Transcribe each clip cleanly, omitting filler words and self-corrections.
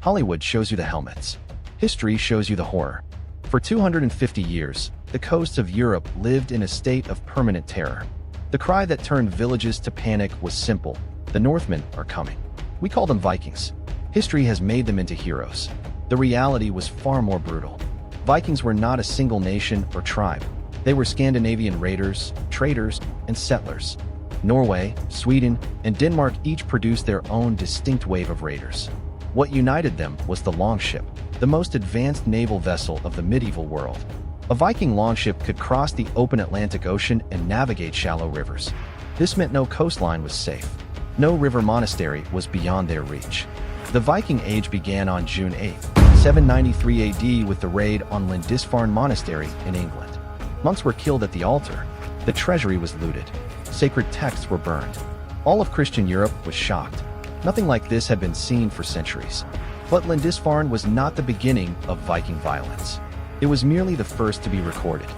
Hollywood shows you the helmets. History shows you the horror. For 250 years, the coasts of Europe lived in a state of permanent terror. The cry that turned villages to panic was simple: the Northmen are coming. We call them Vikings. History has made them into heroes. The reality was far more brutal. Vikings were not a single nation or tribe. They were Scandinavian raiders, traders, and settlers. Norway, Sweden, and Denmark each produced their own distinct wave of raiders. What united them was the longship, the most advanced naval vessel of the medieval world. A Viking longship could cross the open Atlantic Ocean and navigate shallow rivers. This meant no coastline was safe. No river monastery was beyond their reach. The Viking Age began on June 8, 793 AD with the raid on Lindisfarne Monastery in England. Monks were killed at the altar. The treasury was looted. Sacred texts were burned. All of Christian Europe was shocked. Nothing like this had been seen for centuries. But Lindisfarne was not the beginning of Viking violence. It was merely the first to be recorded,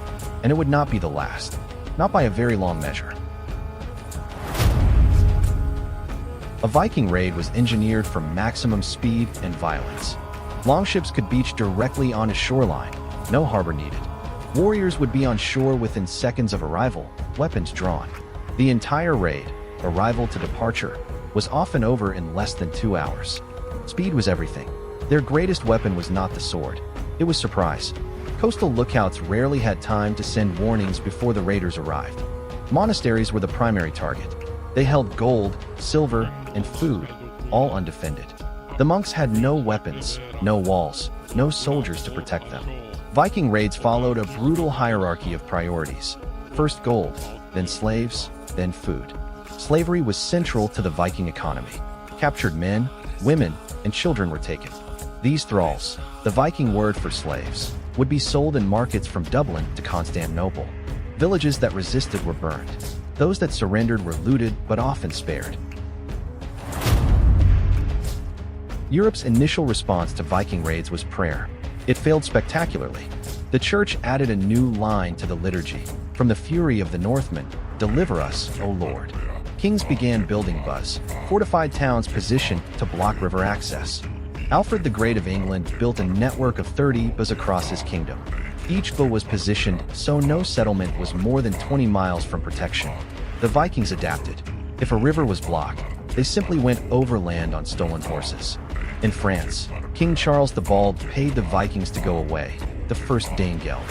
and it would not be the last, not by a very long measure. A Viking raid was engineered for maximum speed and violence. Longships could beach directly on a shoreline, no harbor needed. Warriors would be on shore within seconds of arrival, weapons drawn. The entire raid, arrival to departure, was often over in less than 2 hours. Speed was everything. Their greatest weapon was not the sword. It was surprise. Coastal lookouts rarely had time to send warnings before the raiders arrived. Monasteries were the primary target. They held gold, silver, and food, all undefended. The monks had no weapons, no walls, no soldiers to protect them. Viking raids followed a brutal hierarchy of priorities. First gold, then slaves, then food. Slavery was central to the Viking economy. Captured men, women, and children were taken. These thralls, the Viking word for slaves, would be sold in markets from Dublin to Constantinople. Villages that resisted were burned. Those that surrendered were looted but often spared. Europe's initial response to Viking raids was prayer. It failed spectacularly. The church added a new line to the liturgy: "From the fury of the Northmen, deliver us, O Lord." Kings began building buzz, fortified towns positioned to block river access. Alfred the Great of England built a network of 30 buzz across his kingdom. Each buzz was positioned so no settlement was more than 20 miles from protection. The Vikings adapted. If a river was blocked, they simply went overland on stolen horses. In France, King Charles the Bald paid the Vikings to go away, the first Danegeld.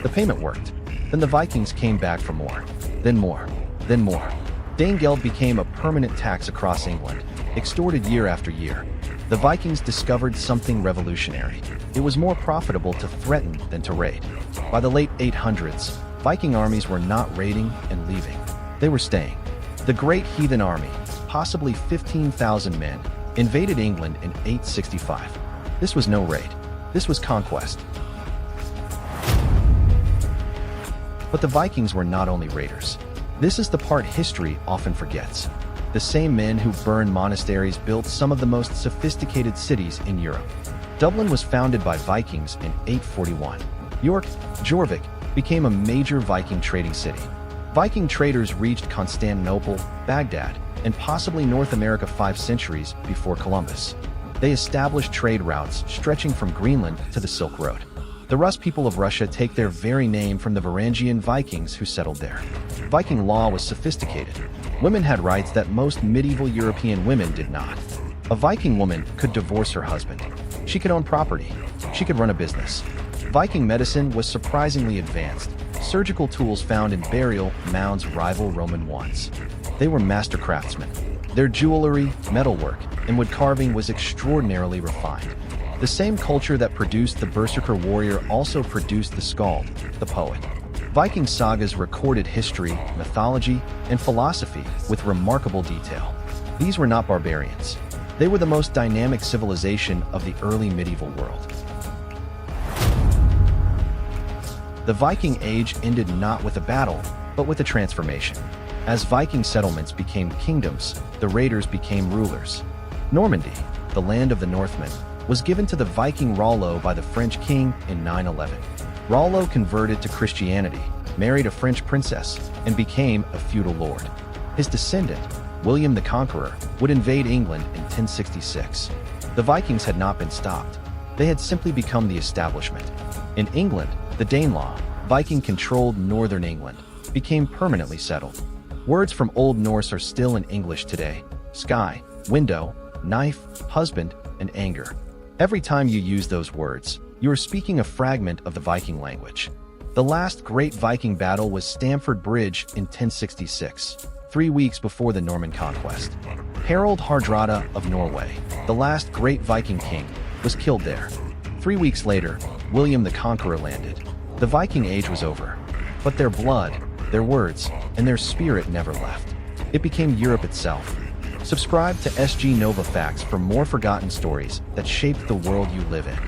The payment worked. Then the Vikings came back for more. Then more. Then more. Danegeld became a permanent tax across England, extorted year after year. The Vikings discovered something revolutionary. It was more profitable to threaten than to raid. By the late 800s, Viking armies were not raiding and leaving. They were staying. The Great Heathen Army, possibly 15,000 men, invaded England in 865. This was no raid. This was conquest. But the Vikings were not only raiders. This is the part history often forgets. The same men who burned monasteries built some of the most sophisticated cities in Europe. Dublin was founded by Vikings in 841. York, Jorvik, became a major Viking trading city. Viking traders reached Constantinople, Baghdad, and possibly North America 5 centuries before Columbus. They established trade routes stretching from Greenland to the Silk Road. The Rus people of Russia take their very name from the Varangian Vikings who settled there. Viking law was sophisticated. Women had rights that most medieval European women did not. A Viking woman could divorce her husband. She could own property. She could run a business. Viking medicine was surprisingly advanced. Surgical tools found in burial mounds rival Roman ones. They were master craftsmen. Their jewelry, metalwork, and wood carving was extraordinarily refined. The same culture that produced the berserker warrior also produced the skald, the poet. Viking sagas recorded history, mythology, and philosophy with remarkable detail. These were not barbarians. They were the most dynamic civilization of the early medieval world. The Viking Age ended not with a battle, but with a transformation. As Viking settlements became kingdoms, the raiders became rulers. Normandy, the land of the Northmen, was given to the Viking Rollo by the French king in 911. Rollo converted to Christianity, married a French princess, and became a feudal lord. His descendant, William the Conqueror, would invade England in 1066. The Vikings had not been stopped. They had simply become the establishment. In England, the Danelaw, Viking-controlled northern England, became permanently settled. Words from Old Norse are still in English today: sky, window, knife, husband, and anger. Every time you use those words, you are speaking a fragment of the Viking language. The last great Viking battle was Stamford Bridge in 1066, 3 weeks before the Norman conquest. Harald Hardrada of Norway, the last great Viking king, was killed there. 3 weeks later, William the Conqueror landed. The Viking Age was over. But their blood, their words, and their spirit never left. It became Europe itself. Subscribe to SG Nova Facts for more forgotten stories that shaped the world you live in.